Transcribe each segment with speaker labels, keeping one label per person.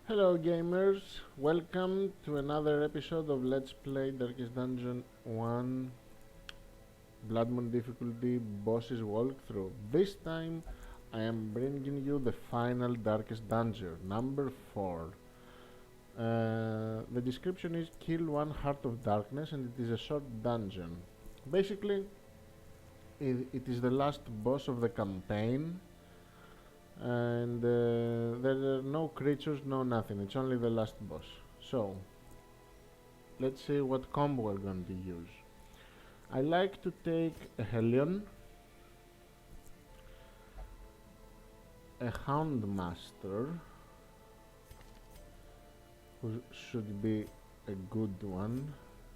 Speaker 1: Hello gamers, welcome to another episode of Let's Play Darkest Dungeon 1 Bloodmoon difficulty bosses walkthrough. This time I am bringing you the final Darkest Dungeon, number 4. The description is kill one heart of darkness and it is a short dungeon. Basically, it is the last boss of the campaign and there are no creatures, no nothing, it's only the last boss. So let's see what combo we're going to use. I like to take a Hellion, a Houndmaster, who should be a good one,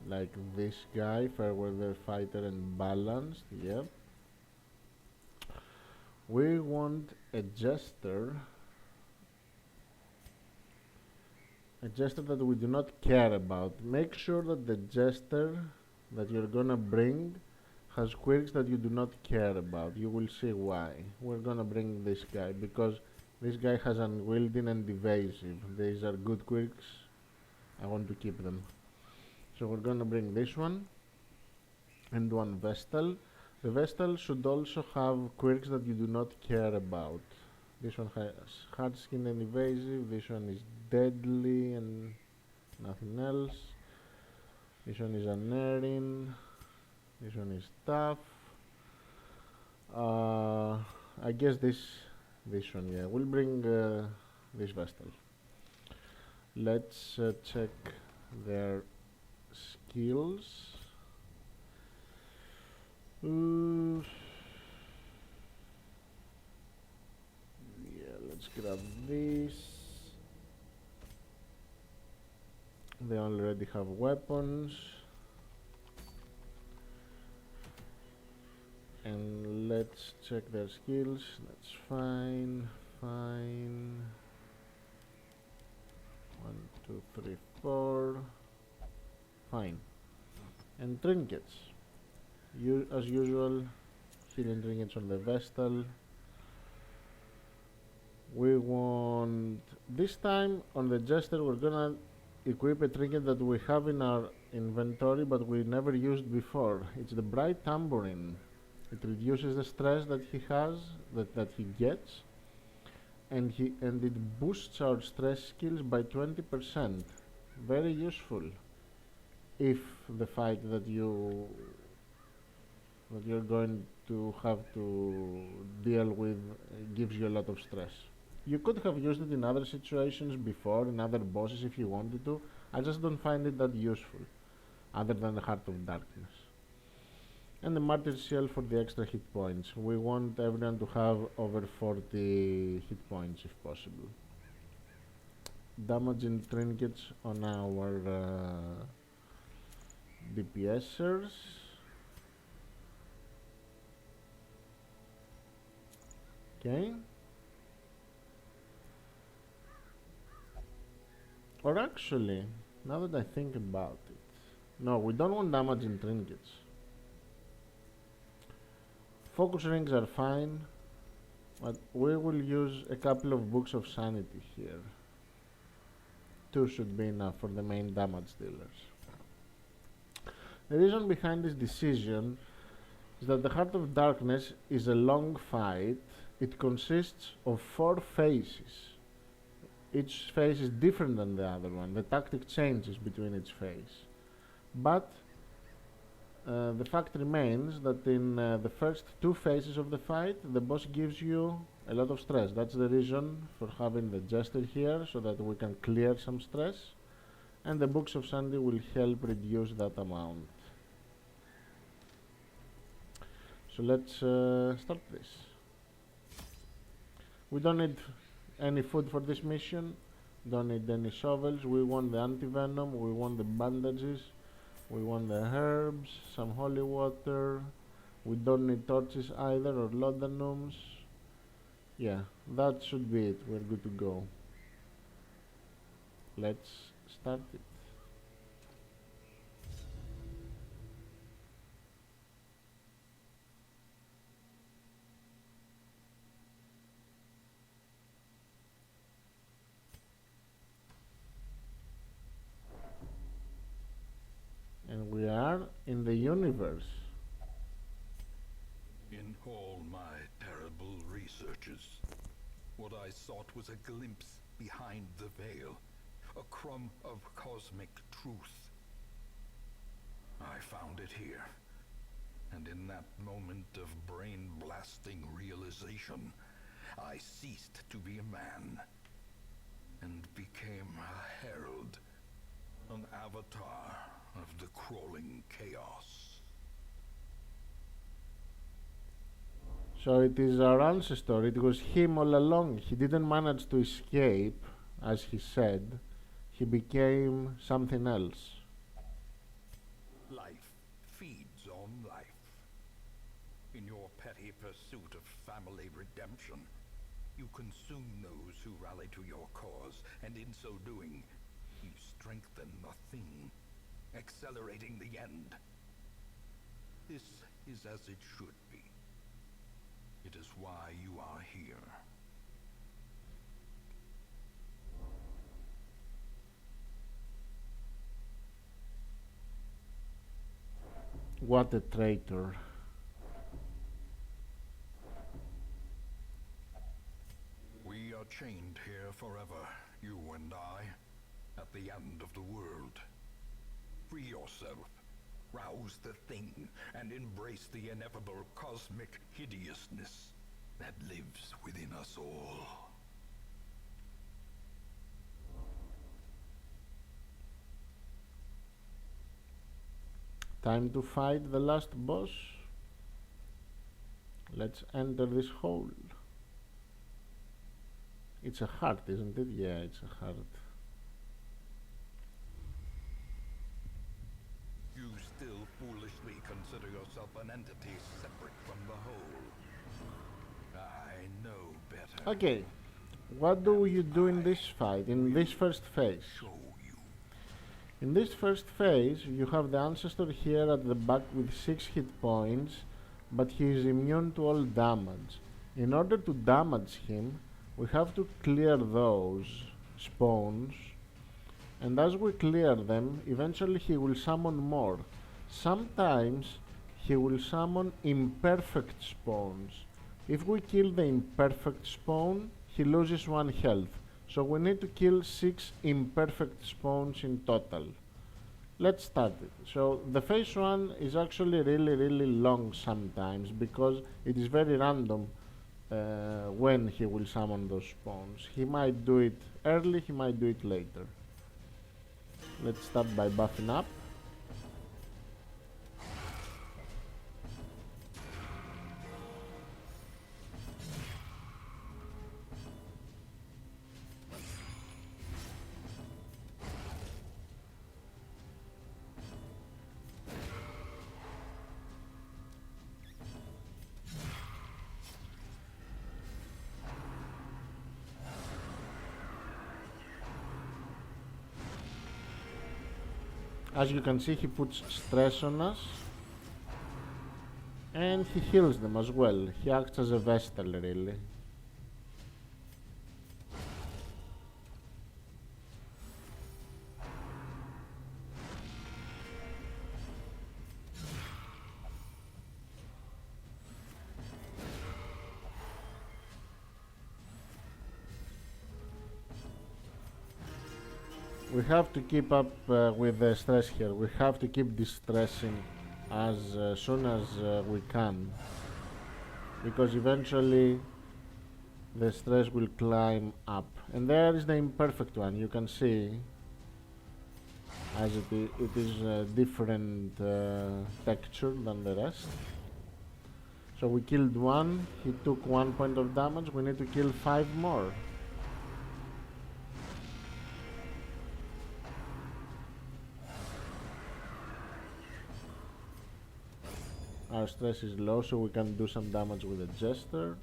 Speaker 1: like this guy, Fairweather Fighter and balanced, yep. We want a Jester that we do not care about. Make sure that the Jester that you're gonna bring has quirks that you do not care about. You will see why. We're gonna bring this guy because this guy has unwielding and evasive. These are good quirks. I want to keep them. So we're gonna bring this one and one Vestal. The Vestal should also have quirks that you do not care about. This one has hard skin and evasive. This one is deadly and nothing else. This one is unerring. This one is tough. I guess this one, yeah. We'll bring this Vestal. Let's check their skills. Yeah, let's grab this. They already have weapons. And let's check their skills. That's fine. 1, 2, 3, 4. Fine. And trinkets. As usual, healing trinkets on the Vestal. We want this time on the Jester we're gonna equip a trinket that we have in our inventory but we never used before. It's the Bright Tambourine. It reduces the stress that he has, that he gets, and it boosts our stress skills by 20%. Very useful if the fight that you're going to have to deal with gives you a lot of stress. You could have used it in other situations before, in other bosses if you wanted to. I just don't find it that useful, other than the Heart of Darkness. And the Martyr's Shell for the extra hit points. We want everyone to have over 40 hit points if possible. Damaging trinkets on our DPSers. Okay. Or actually, now that I think about it, no, we don't want damaging trinkets. Focus rings are fine, but we will use a couple of books of sanity here. 2 should be enough for the main damage dealers. The reason behind this decision is that the Heart of Darkness is a long fight. It consists of 4 phases. Each phase is different than the other one. The tactic changes between each phase. But the fact remains that in the first 2 phases of the fight, the boss gives you a lot of stress. That's the reason for having the Jester here, so that we can clear some stress. And the Books of Sanity will help reduce that amount. So let's start this. We don't need any food for this mission, don't need any shovels. We want the anti-venom, we want the bandages, we want the herbs, some holy water. We don't need torches either, or laudanums. Yeah, that should be it. We're good to go. Let's start it. universe.
Speaker 2: In all my terrible researches, what I sought was a glimpse behind the veil, a crumb of cosmic truth. I found it here, and in that moment of brain-blasting realization, I ceased to be a man, and became a herald, an avatar of the crawling chaos.
Speaker 1: So it is our ancestor, it was him all along. He didn't manage to escape, as he said. He became something else.
Speaker 2: Life feeds on life. In your petty pursuit of family redemption, you consume those who rally to your cause, and in so doing, you strengthen the thing, accelerating the end. This is as it should be. It is why you are here.
Speaker 1: What a traitor.
Speaker 2: We are chained here forever, you and I, at the end of the world. Free yourself, rouse the thing, and embrace the ineffable cosmic hideousness that lives within us all.
Speaker 1: Time to fight the last boss. Let's enter this hole. It's a heart, isn't it? Yeah, it's a heart.
Speaker 2: You still foolishly consider yourself an entity separate from the whole. I know better.
Speaker 1: Okay, what do you do in this fight, in this first phase?
Speaker 2: Show you.
Speaker 1: In this first phase, you have the ancestor here at the back with 6 hit points, but he is immune to all damage. In order to damage him, we have to clear those spawns, and as we clear them, eventually he will summon more. Sometimes he will summon imperfect spawns. If we kill the imperfect spawn, he loses 1 health. So we need to kill 6 imperfect spawns in total. Let's start it. So the phase 1 is actually really long sometimes, because it is very random when he will summon those spawns. He might do it early, he might do it later. Let's start by buffing up. As you can see, he puts stress on us, and he heals them as well. He acts as a vestal, really. We have to keep up with the stress here. We have to keep distressing as soon as we can, because eventually the stress will climb up. And there is the imperfect one. You can see as it is a different texture than the rest. So we killed one, he took 1 point of damage. We need to kill 5 more. Our stress is low, so we can do some damage with a jester.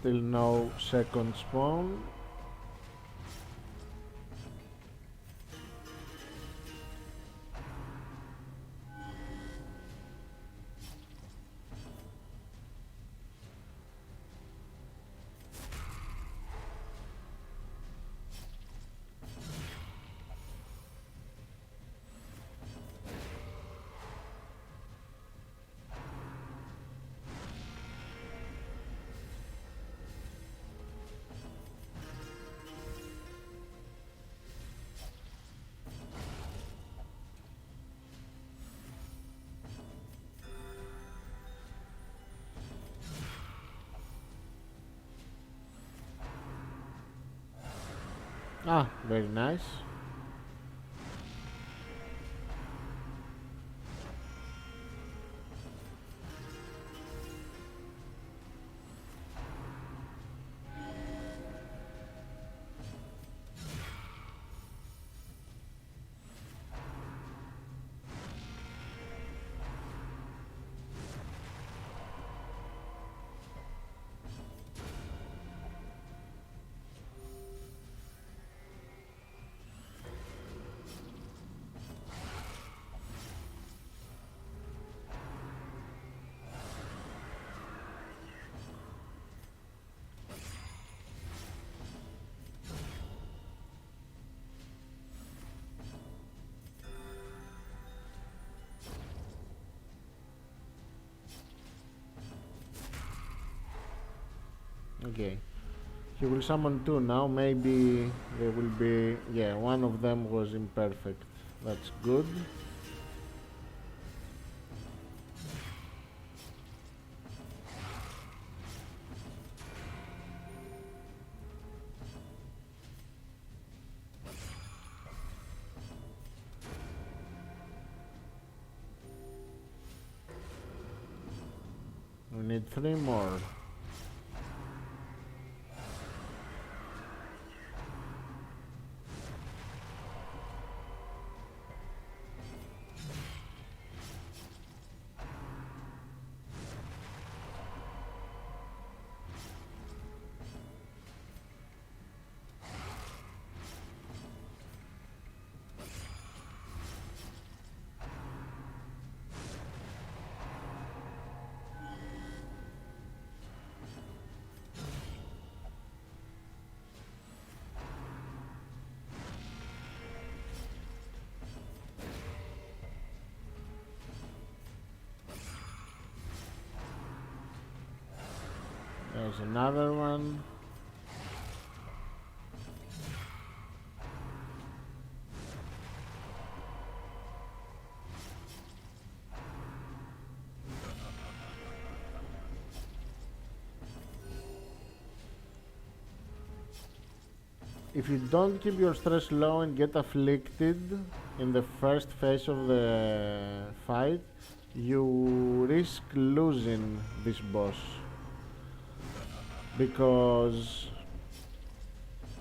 Speaker 1: Still no second spawn. Ah, very nice. Okay. He will summon two now. Maybe they will be... Yeah, one of them was imperfect. That's good. We need 3 more. There's another one. If you don't keep your stress low and get afflicted in the first phase of the fight, you risk losing this boss. Because,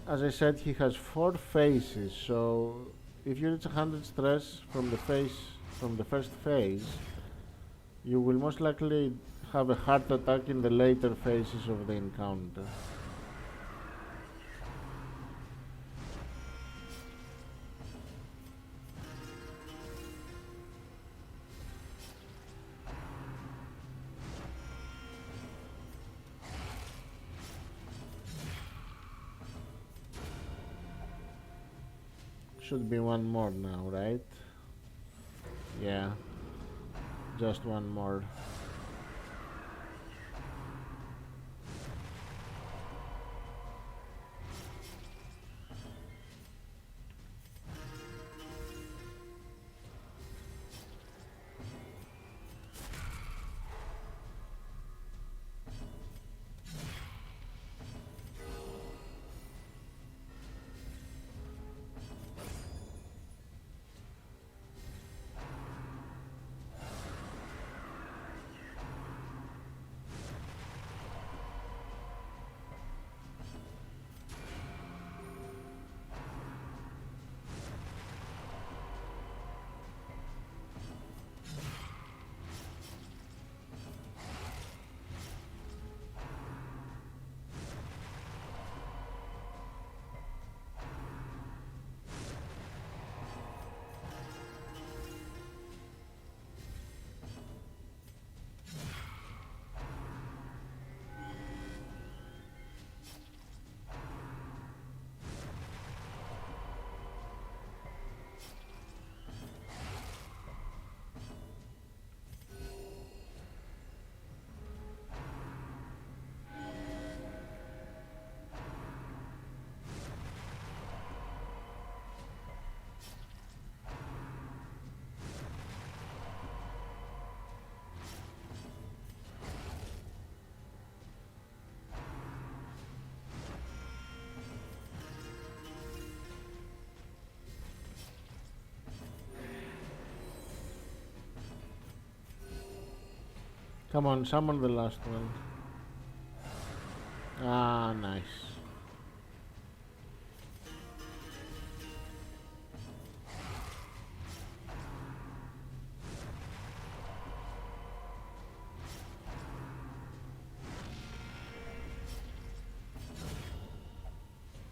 Speaker 1: as I said, he has 4 phases, so if you reach 100 stress from the first phase, you will most likely have a heart attack in the later phases of the encounter. Should be one more now, right? Yeah, just one more. Come on, summon the last one. Ah, nice.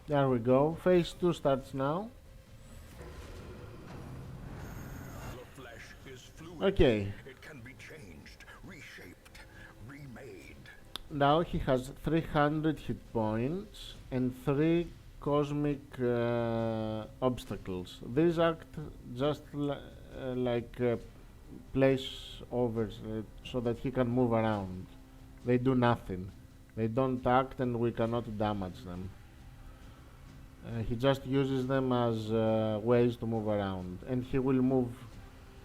Speaker 1: There we go. Phase 2 starts now.
Speaker 2: The flesh is fluid.
Speaker 1: Okay.
Speaker 2: It can be changed, reshaped, remade.
Speaker 1: Now he has 300 hit points and 3 cosmic obstacles. These act just like placeovers so that he can move around. They do nothing. They don't act and we cannot damage them. He just uses them as ways to move around, and he will move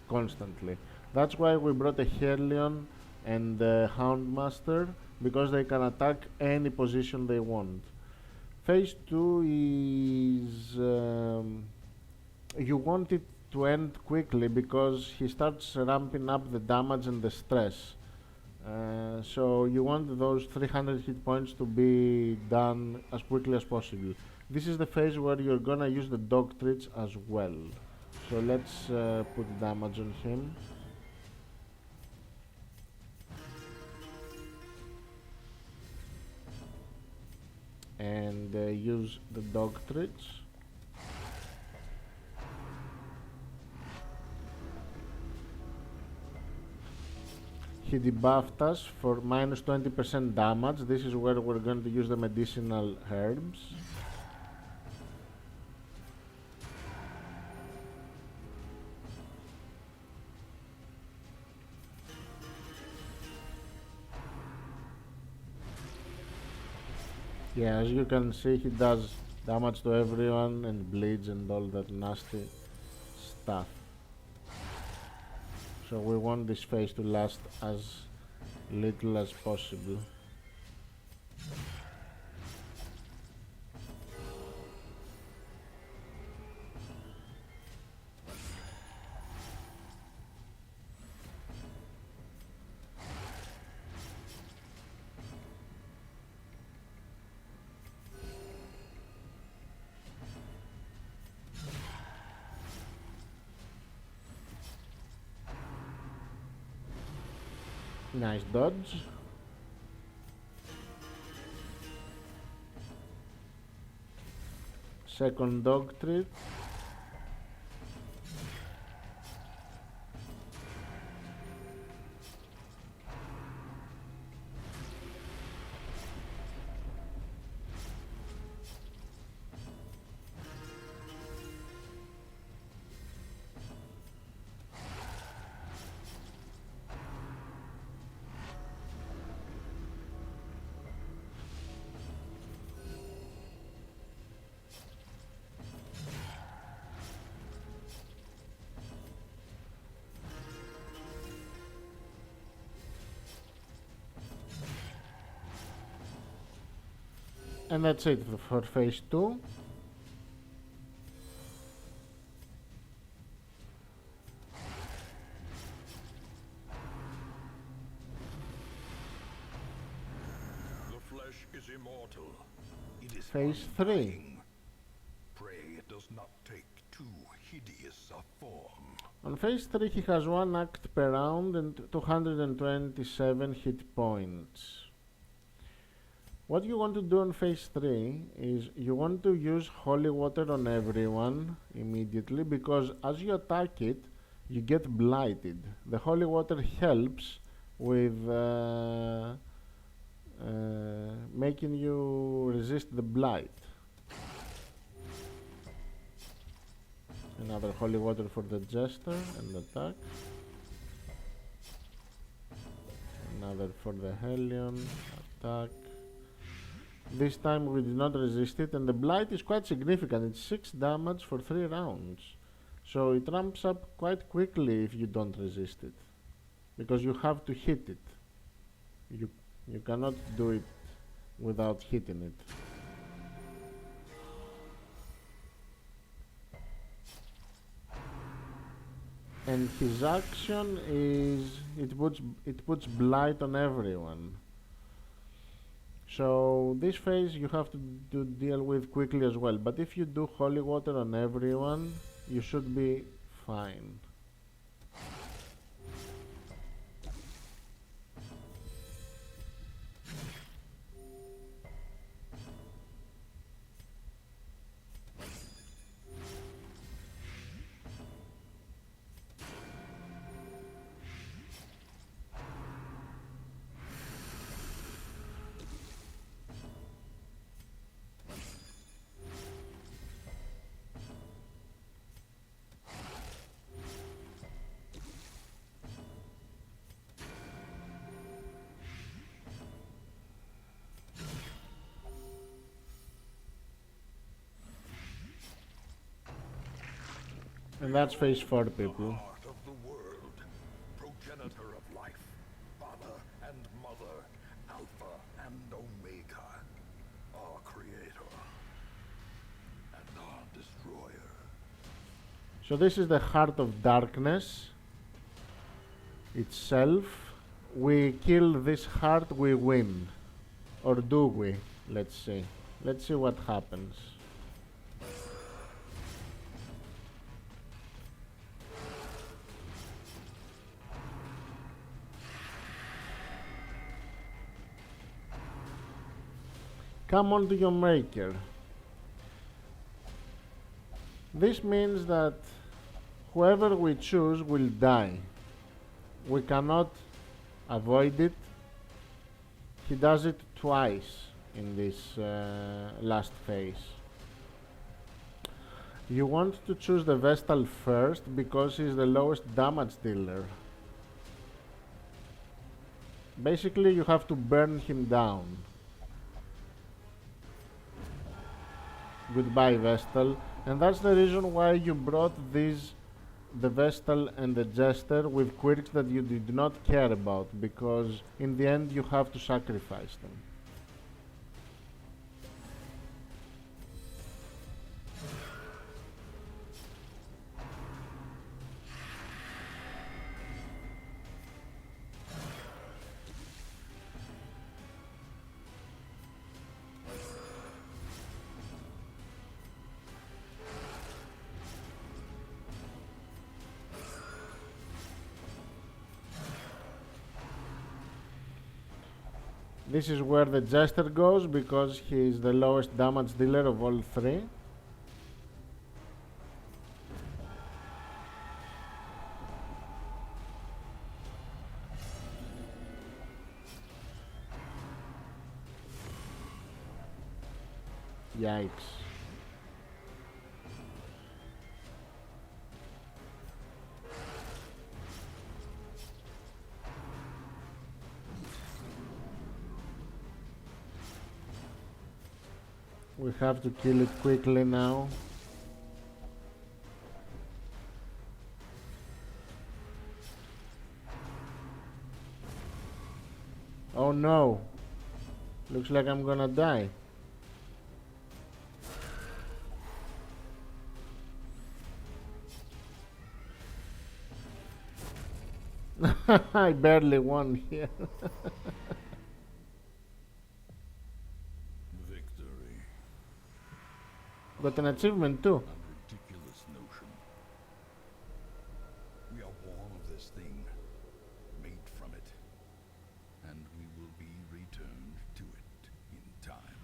Speaker 1: constantly. That's why we brought a Hellion and a Houndmaster, because they can attack any position they want. Phase 2 is you want it to end quickly because he starts ramping up the damage and the stress. So you want those 300 hit points to be done as quickly as possible. This is the phase where you're gonna use the doctrines as well. So let's put damage on him. And use the doctrines. He debuffed us for minus 20% damage. This is where we're going to use the medicinal herbs. Yeah, as you can see, he does damage to everyone and bleeds and all that nasty stuff. So we want this phase to last as little as possible. Nice dodge. Second dog treat. And that's it for phase 2.
Speaker 2: The flesh is immortal. It is
Speaker 1: Phase 3.
Speaker 2: undying. Pray it does not take too hideous a form.
Speaker 1: On phase 3 he has 1 act per round and 227 hit points. What you want to do on phase 3 is you want to use holy water on everyone immediately, because as you attack it, you get blighted. The holy water helps with making you resist the blight. Another holy water for the jester and attack. Another for the Hellion, attack. This time we did not resist it, and the blight is quite significant. It's 6 damage for 3 rounds. So it ramps up quite quickly if you don't resist it, because you have to hit it. You cannot do it without hitting it. And his action is it puts blight on everyone. So this phase you have to deal with quickly as well. But if you do holy water on everyone, you should be fine. And that's phase 4, people.
Speaker 2: Heart of the world, progenitor of life, father and mother, alpha and omega, our creator and our destroyer.
Speaker 1: So this is the heart of darkness itself. We kill this heart, we win. Or do we? Let's see. Let's see what happens. Come on to your maker. This means that whoever we choose will die. We cannot avoid it. He does it twice in this last phase. You want to choose the Vestal first because he's the lowest damage dealer. Basically, you have to burn him down. Goodbye, Vestal. And that's the reason why you brought these, the Vestal and the Jester, with quirks that you did not care about, because in the end you have to sacrifice them. This is where the Jester goes because he is the lowest damage dealer of all three. Yikes. We have to kill it quickly now. Oh no! Looks like I'm gonna die. I barely won here.
Speaker 2: Victory.
Speaker 1: Got an achievement too.
Speaker 2: A ridiculous notion. We are born of this thing, made from it, and we will be returned to it in time.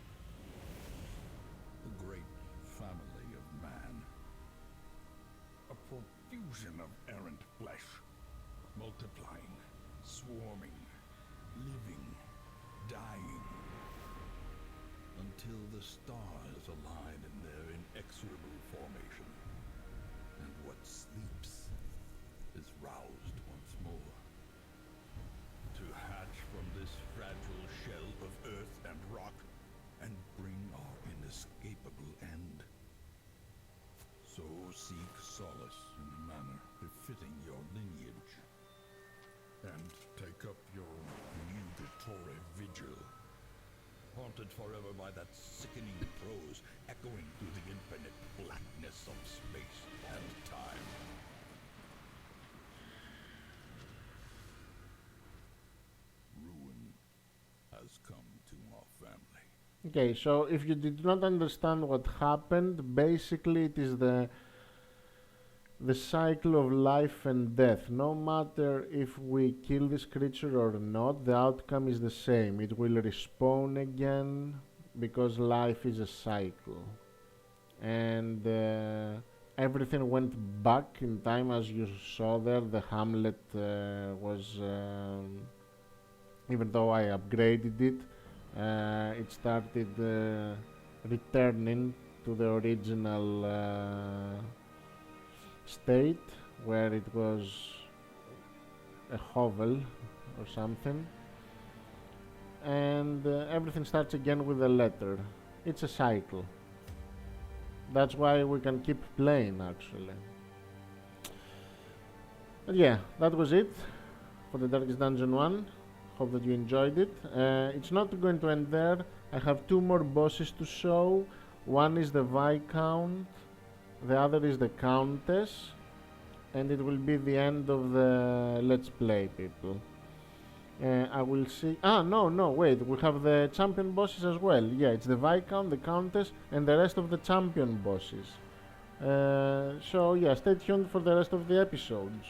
Speaker 2: The great family of man. A profusion of errant flesh, multiplying, swarming, living, dying, until the stars align in their inexorable formation, and what sleeps is roused once more. To hatch from this fragile shell of earth and rock, and bring our inescapable end. So seek solace in a manner befitting your lineage, and take up your nugatory vigil, haunted forever by that sickening prose echoing through the infinite blackness of space and time.
Speaker 3: has come to our family.
Speaker 1: Okay, so if you did not understand what happened, basically it is the cycle of life and death. No matter if we kill this creature or not, the outcome is the same. It will respawn again because life is a cycle. And everything went back in time, as you saw there. The Hamlet was, even though I upgraded it, it started returning to the original state where it was a hovel or something, and everything starts again with a letter. It's a cycle. That's why we can keep playing, actually. But yeah, that was it for the Darkest Dungeon 1. Hope that you enjoyed it. It's not going to end there. I have two more bosses to show. One is the Viscount, the other is the Countess, and it will be the end of the Let's Play, people. I will see. No, wait. We have the champion bosses as well. Yeah, it's the Viscount, the Countess, and the rest of the champion bosses. So, yeah, stay tuned for the rest of the episodes.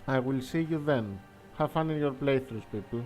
Speaker 1: I will see you then. Have fun in your playthroughs, people.